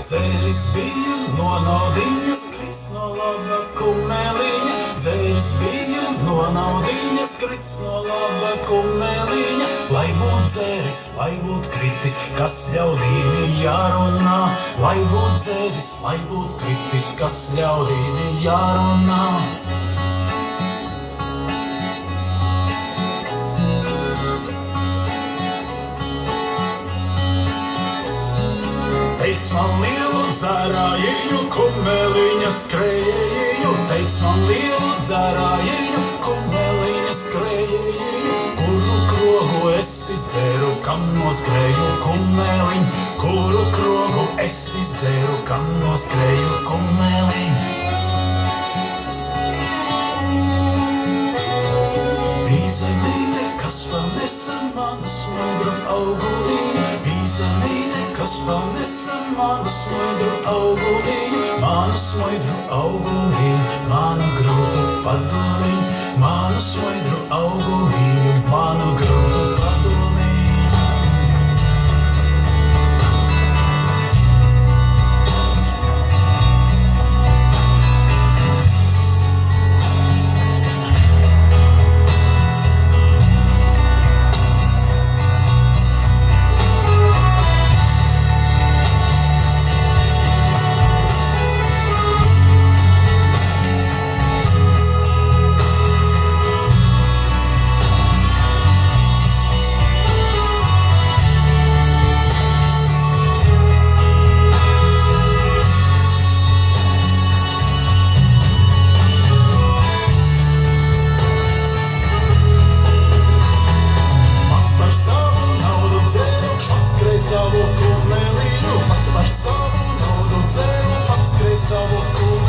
Dzēris bija no naudiņas, krits no laba kumeliņa. Dzēris bija no naudiņas, krits no laba kumeliņa. Lai būt dzēris, lai būt kritis, kas ļaudīni jārunā. Lai būt dzēris, lai būt kritis, kas ļaudīni jārunā. Teic man lielu dzērājiņu, kumeliņa skrējējiņu. Teic man lielu dzērājiņu, kumeliņa skrējējiņu. Kuru krogu es izdzēru, kam noskrēju kumeliņu. Kuru krogu es izdzēru, kam noskrēju kumeliņu. Īzemīte, kas panesa manu smuidru augulīņu. Īzemīte, kas panesa manu smuidru augulīņu. Manu smuidru augulīņu, manu grūtu padomiņu. Manu smuidru augulīņu, manu grūtu padomiņu. Savu kumeliņu, pats par savu naudu dzēru, pats skrēj savu kumeliņu.